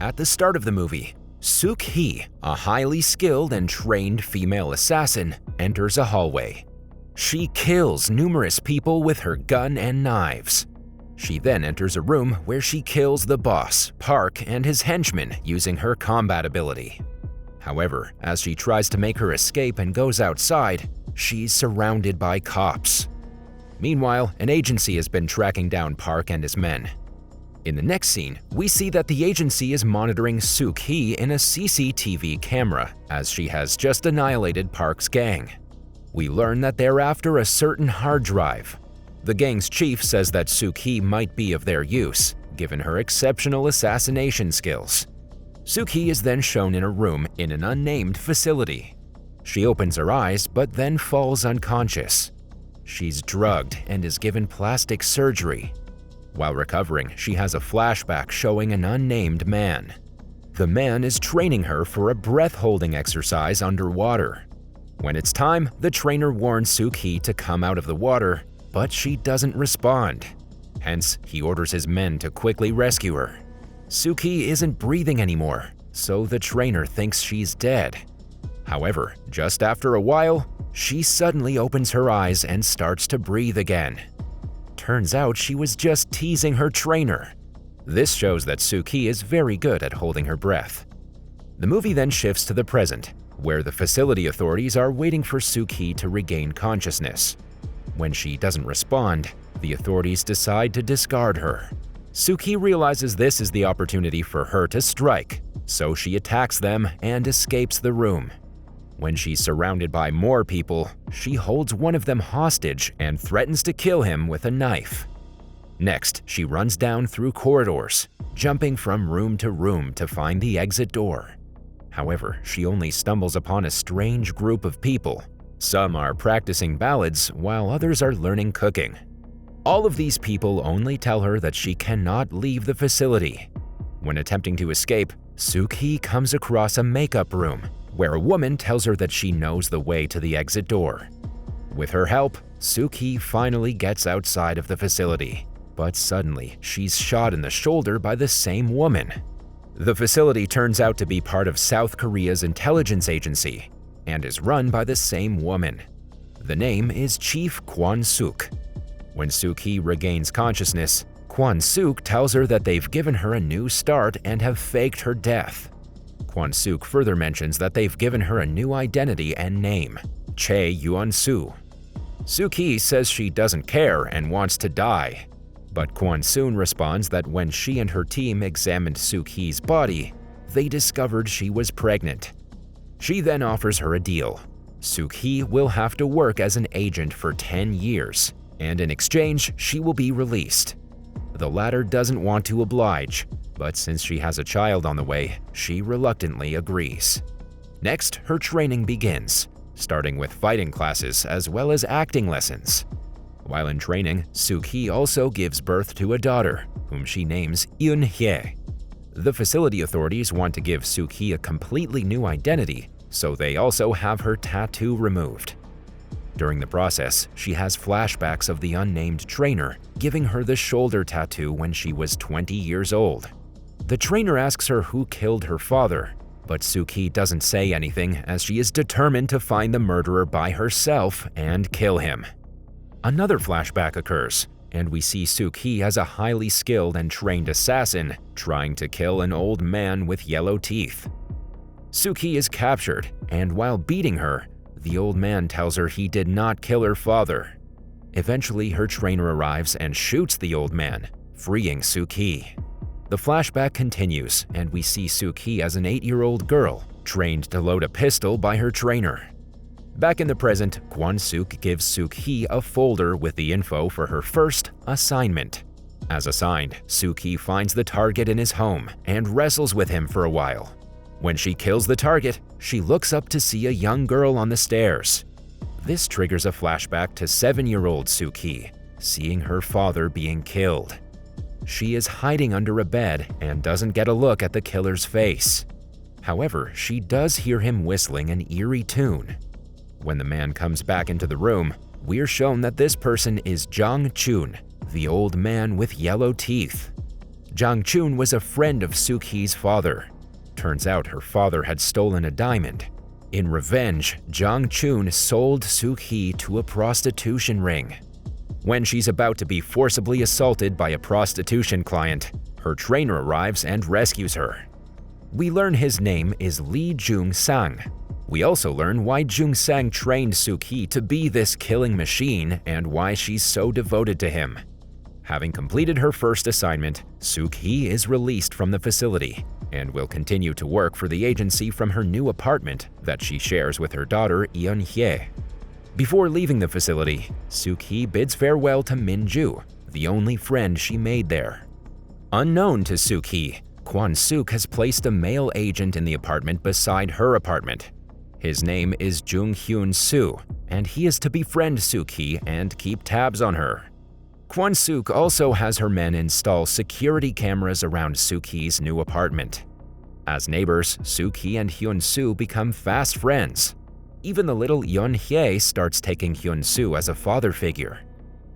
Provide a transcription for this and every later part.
At the start of the movie, Suk-hee, a highly skilled and trained female assassin, enters a hallway. She kills numerous people with her gun and knives. She then enters a room where she kills the boss, Park, and his henchmen using her combat ability. However, as she tries to make her escape and goes outside, she's surrounded by cops. Meanwhile, an agency has been tracking down Park and his men. In the next scene, we see that the agency is monitoring Suk-hee in a CCTV camera as she has just annihilated Park's gang. We learn that they're after a certain hard drive. The gang's chief says that Suk-hee might be of their use, given her exceptional assassination skills. Suk-hee is then shown in a room in an unnamed facility. She opens her eyes but then falls unconscious. She's drugged and is given plastic surgery. While recovering, she has a flashback showing an unnamed man. The man is training her for a breath-holding exercise underwater. When it's time, the trainer warns Suk-hee to come out of the water, but she doesn't respond. Hence, he orders his men to quickly rescue her. Suk-hee isn't breathing anymore, so the trainer thinks she's dead. However, just after a while, she suddenly opens her eyes and starts to breathe again. Turns out she was just teasing her trainer. This shows that Suk-hee is very good at holding her breath. The movie then shifts to the present, where the facility authorities are waiting for Suk-hee to regain consciousness. When she doesn't respond, the authorities decide to discard her. Suk-hee realizes this is the opportunity for her to strike, so she attacks them and escapes the room. When she's surrounded by more people, she holds one of them hostage and threatens to kill him with a knife. Next, she runs down through corridors, jumping from room to find the exit door. However, she only stumbles upon a strange group of people. Some are practicing ballads while others are learning cooking. All of these people only tell her that she cannot leave the facility. When attempting to escape, Suk-hee comes across a makeup room, where a woman tells her that she knows the way to the exit door. With her help, Suk-hee finally gets outside of the facility, but suddenly she's shot in the shoulder by the same woman. The facility turns out to be part of South Korea's intelligence agency and is run by the same woman. The name is Chief Kwon-suk. When Suk-hee regains consciousness, Kwon-suk tells her that they've given her a new start and have faked her death. Kwon-suk further mentions that they've given her a new identity and name, Chae Yuan-soo. Suk-hee says she doesn't care and wants to die, but Kwon-soon responds that when she and her team examined Suk-hee's body, they discovered she was pregnant. She then offers her a deal. Suk-hee will have to work as an agent for 10 years, and in exchange, she will be released. The latter doesn't want to oblige, but since she has a child on the way, she reluctantly agrees. Next, her training begins, starting with fighting classes as well as acting lessons. While in training, Suk-hee also gives birth to a daughter, whom she names Eun-hye. The facility authorities want to give Suk-hee a completely new identity, so they also have her tattoo removed. During the process, she has flashbacks of the unnamed trainer giving her the shoulder tattoo when she was 20 years old. The trainer asks her who killed her father, but Suk-hee doesn't say anything as she is determined to find the murderer by herself and kill him. Another flashback occurs, and we see Suk-hee as a highly skilled and trained assassin trying to kill an old man with yellow teeth. Suk-hee is captured, and while beating her, the old man tells her he did not kill her father. Eventually, her trainer arrives and shoots the old man, freeing Suk-hee. The flashback continues, and we see Suk-hee as an 8-year-old girl, trained to load a pistol by her trainer. Back in the present, Kwon-suk gives Suk-hee a folder with the info for her first assignment. As assigned, Suk-hee finds the target in his home and wrestles with him for a while. When she kills the target, she looks up to see a young girl on the stairs. This triggers a flashback to 7-year-old Suk-hee, seeing her father being killed. She is hiding under a bed and doesn't get a look at the killer's face. However, she does hear him whistling an eerie tune. When the man comes back into the room, we're shown that this person is Jong Chun, the old man with yellow teeth. Jang Chun was a friend of Suk-hee's father. Turns out her father had stolen a diamond. In revenge, Jang Chun sold Suk-hee to a prostitution ring. When she's about to be forcibly assaulted by a prostitution client, her trainer arrives and rescues her. We learn his name is Lee Jung-sang. We also learn why Jung-sang trained Suk-hee to be this killing machine and why she's so devoted to him. Having completed her first assignment, Suk-hee is released from the facility and will continue to work for the agency from her new apartment that she shares with her daughter Yeon-hye. Before leaving the facility, Suk-hee bids farewell to Min-ju, the only friend she made there. Unknown to Suk-hee, Kwon-suk has placed a male agent in the apartment beside her apartment. His name is Jung-hyun-soo, and he is to befriend Suk-hee and keep tabs on her. Kwon-suk also has her men install security cameras around Suk-hee's new apartment. As neighbors, Suk-hee and Hyun-soo become fast friends. Even the little Yeon-hye starts taking Hyun-soo as a father figure.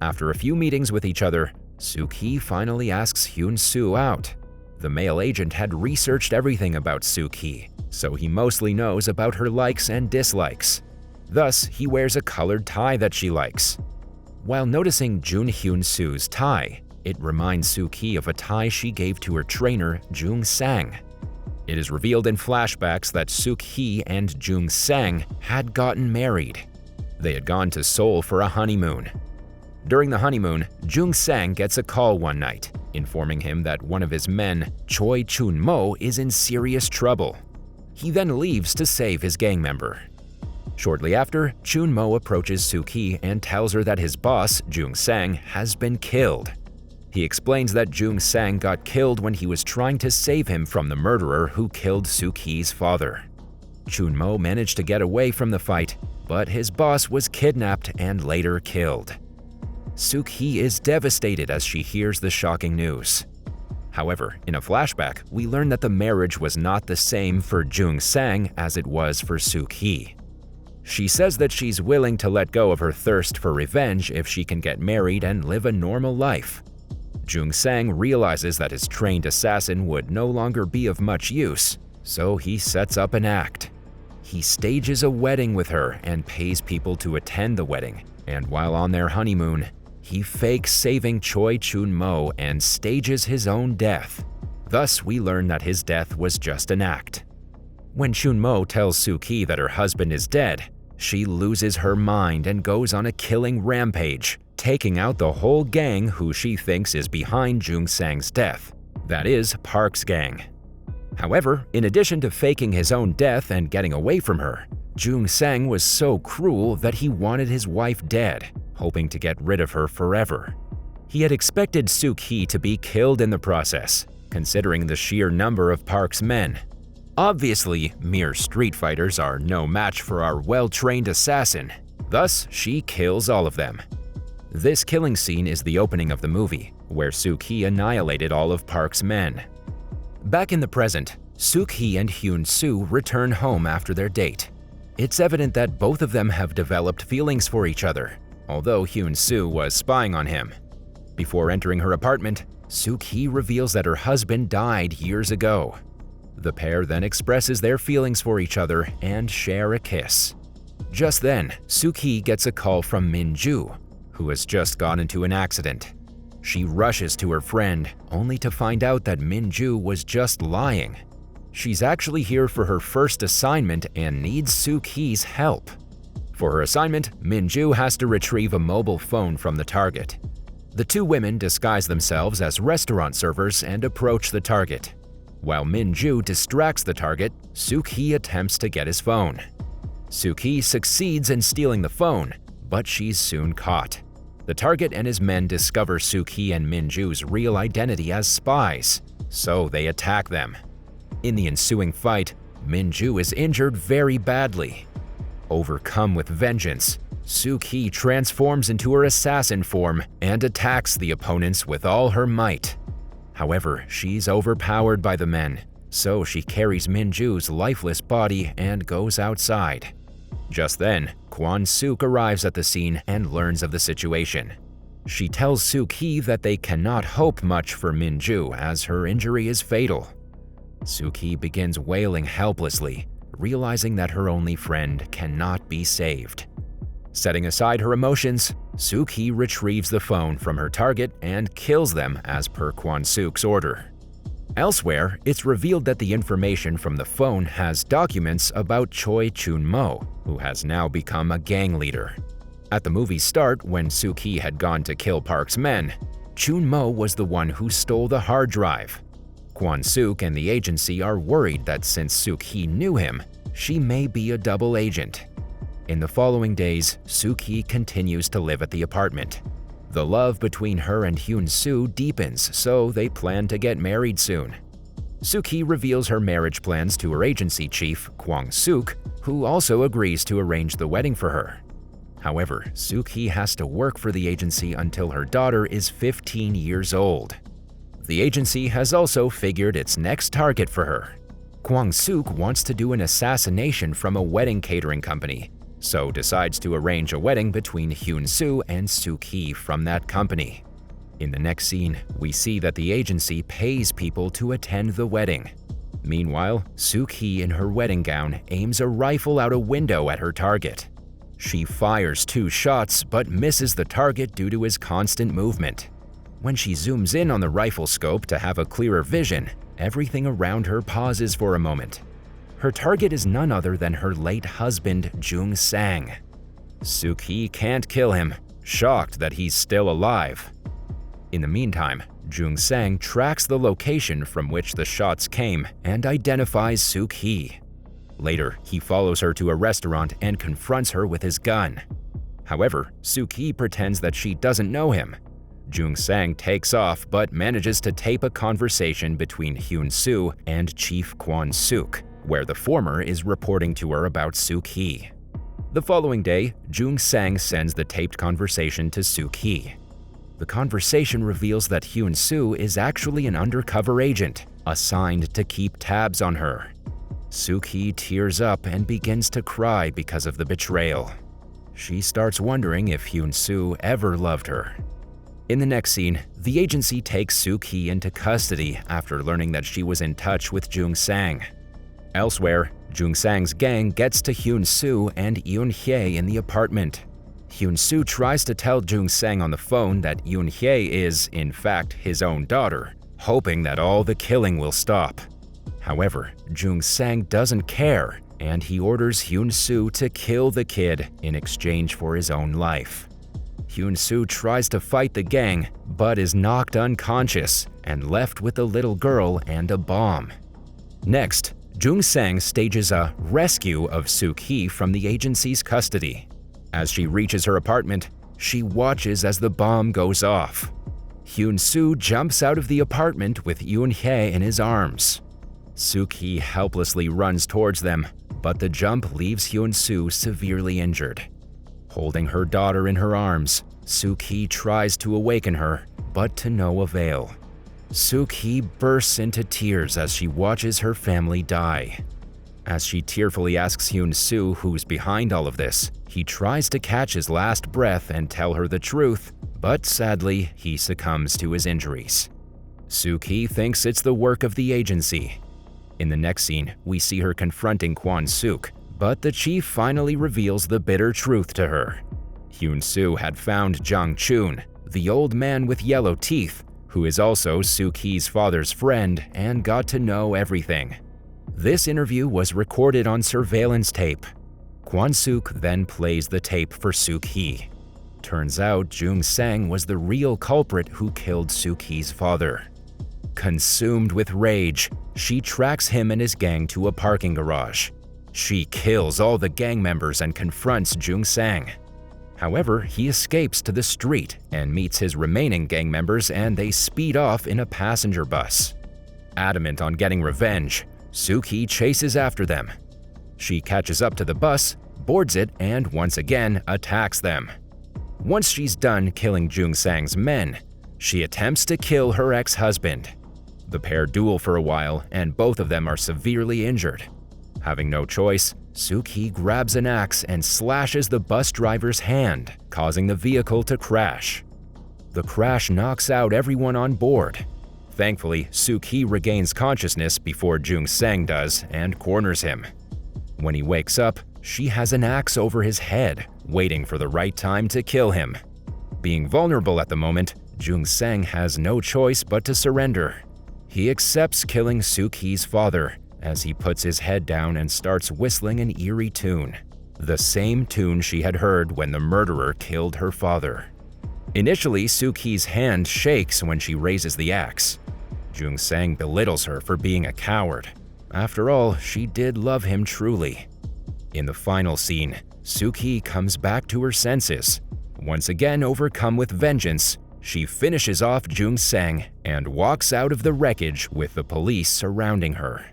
After a few meetings with each other, Suk-hee finally asks Hyun-soo out. The male agent had researched everything about Suk-hee, so he mostly knows about her likes and dislikes. Thus, he wears a colored tie that she likes. While noticing Jun Hyun-soo's tie, it reminds Suk-hee of a tie she gave to her trainer, Jung-sang. It is revealed in flashbacks that Suk-hee and Jung-sang had gotten married. They had gone to Seoul for a honeymoon. During the honeymoon, Jung-sang gets a call one night, informing him that one of his men, Choi Chun-mo, is in serious trouble. He then leaves to save his gang member. Shortly after, Chun-mo approaches Suk-hee and tells her that his boss, Jung-sang, has been killed. He explains that Jung-sang got killed when he was trying to save him from the murderer who killed Suk-hee's father. Chun-mo managed to get away from the fight, but his boss was kidnapped and later killed. Suk-hee is devastated as she hears the shocking news. However, in a flashback, we learn that the marriage was not the same for Jung-sang as it was for Suk-hee. She says that she's willing to let go of her thirst for revenge if she can get married and live a normal life. Jung-sang realizes that his trained assassin would no longer be of much use, so he sets up an act. He stages a wedding with her and pays people to attend the wedding, and while on their honeymoon, he fakes saving Choi Chun-mo and stages his own death. Thus, we learn that his death was just an act. When Chun-mo tells Suk-hee that her husband is dead, she loses her mind and goes on a killing rampage, taking out the whole gang who she thinks is behind Jung-sang's death. That is, Park's gang. However, in addition to faking his own death and getting away from her, Jung-sang was so cruel that he wanted his wife dead, hoping to get rid of her forever. He had expected Suk-hee to be killed in the process, considering the sheer number of Park's men. Obviously, mere street fighters are no match for our well-trained assassin. Thus, she kills all of them. This killing scene is the opening of the movie, where Suk-hee annihilated all of Park's men. Back in the present, Suk-hee and Hyun-soo return home after their date. It's evident that both of them have developed feelings for each other, although Hyun-soo was spying on him. Before entering her apartment, Suk-hee reveals that her husband died years ago. The pair then expresses their feelings for each other and share a kiss. Just then, Suk-hee gets a call from Min-ju, who has just got into an accident. She rushes to her friend, only to find out that Min-ju was just lying. She's actually here for her first assignment and needs Suk-hee's help. For her assignment, Min-ju has to retrieve a mobile phone from the target. The two women disguise themselves as restaurant servers and approach the target. While Min-ju distracts the target, Suk-hee attempts to get his phone. Suk-hee succeeds in stealing the phone, but she's soon caught. The target and his men discover Suk-hee and Min-ju's real identity as spies, so they attack them. In the ensuing fight, Min-ju is injured very badly. Overcome with vengeance, Suk-hee transforms into her assassin form and attacks the opponents with all her might. However, she's overpowered by the men, so she carries Min-ju's lifeless body and goes outside. Just then, Kwon-suk arrives at the scene and learns of the situation. She tells Suk-hee that they cannot hope much for Min-ju as her injury is fatal. Suk-hee begins wailing helplessly, realizing that her only friend cannot be saved. Setting aside her emotions, Suk-hee retrieves the phone from her target and kills them as per Kwon-suk's order. Elsewhere, it's revealed that the information from the phone has documents about Choi Chun-mo, who has now become a gang leader. At the movie's start, when Suk-hee had gone to kill Park's men, Chun-mo was the one who stole the hard drive. Kwon-suk and the agency are worried that since Suk-hee knew him, she may be a double agent. In the following days, Suk-hee continues to live at the apartment. The love between her and Hyun-soo deepens, so they plan to get married soon. Suk-hee reveals her marriage plans to her agency chief, Kwon-suk, who also agrees to arrange the wedding for her. However, Suk-hee has to work for the agency until her daughter is 15 years old. The agency has also figured its next target for her. Kwon-suk wants to do an assassination from a wedding catering company, so decides to arrange a wedding between Hyun-soo and Suk-hee from that company. In the next scene, we see that the agency pays people to attend the wedding. Meanwhile, Suk-hee in her wedding gown aims a rifle out a window at her target. She fires 2 shots but misses the target due to his constant movement. When she zooms in on the rifle scope to have a clearer vision, everything around her pauses for a moment. Her target is none other than her late husband, Jung Sang. Suk-hee can't kill him, shocked that he's still alive. In the meantime, Jung Sang tracks the location from which the shots came and identifies Suk-hee. Later, he follows her to a restaurant and confronts her with his gun. However, Suk-hee pretends that she doesn't know him. Jung Sang takes off but manages to tape a conversation between Hyun-soo and Chief Kwon-suk, where the former is reporting to her about Suk-hee. The following day, Jung Sang sends the taped conversation to Suk-hee. The conversation reveals that Hyun-soo is actually an undercover agent, assigned to keep tabs on her. Suk-hee tears up and begins to cry because of the betrayal. She starts wondering if Hyun-soo ever loved her. In the next scene, the agency takes Suk-hee into custody after learning that she was in touch with Jung Sang. Elsewhere, Jung Sang's gang gets to Hyun-soo and Yoon-hye in the apartment. Hyun-soo tries to tell Jung Sang on the phone that Yoon-hye is, in fact, his own daughter, hoping that all the killing will stop. However, Jung Sang doesn't care, and he orders Hyun-soo to kill the kid in exchange for his own life. Hyun-soo tries to fight the gang, but is knocked unconscious and left with the little girl and a bomb. Next, Jung Sang stages a rescue of Suk-hee from the agency's custody. As she reaches her apartment, she watches as the bomb goes off. Hyun-soo jumps out of the apartment with Yoon-hye in his arms. Suk-hee helplessly runs towards them, but the jump leaves Hyun-soo severely injured. Holding her daughter in her arms, Suk-hee tries to awaken her, but to no avail. Suk-hee bursts into tears as she watches her family die. As she tearfully asks Hyun-soo who's behind all of this, he tries to catch his last breath and tell her the truth, but sadly, he succumbs to his injuries. Suk-hee thinks it's the work of the agency. In the next scene, we see her confronting Kwon-suk, but the chief finally reveals the bitter truth to her. Hyun-soo had found Jang Chun, the old man with yellow teeth, who is also Suk-hee's father's friend, and got to know everything. This interview was recorded on surveillance tape. Kwon-suk then plays the tape for Suk-hee. Turns out Jung Sang was the real culprit who killed Suk-hee's father. Consumed with rage, she tracks him and his gang to a parking garage. She kills all the gang members and confronts Jung Sang. However, he escapes to the street and meets his remaining gang members, and they speed off in a passenger bus. Adamant on getting revenge, Suk-hee chases after them. She catches up to the bus, boards it, and once again attacks them. Once she's done killing Jung Sang's men, she attempts to kill her ex-husband. The pair duel for a while, and both of them are severely injured. Having no choice, Suk-hee grabs an axe and slashes the bus driver's hand, causing the vehicle to crash. The crash knocks out everyone on board. Thankfully, Suk-hee regains consciousness before Jung-sang does and corners him. When he wakes up, she has an axe over his head, waiting for the right time to kill him. Being vulnerable at the moment, Jung-sang has no choice but to surrender. He accepts killing Suk-hee's father as he puts his head down and starts whistling an eerie tune, the same tune she had heard when the murderer killed her father. Initially, Suk-hee's hand shakes when she raises the axe. Jung-sang belittles her for being a coward. After all, she did love him truly. In the final scene, Suk-hee comes back to her senses. Once again overcome with vengeance, she finishes off Jung-sang and walks out of the wreckage with the police surrounding her.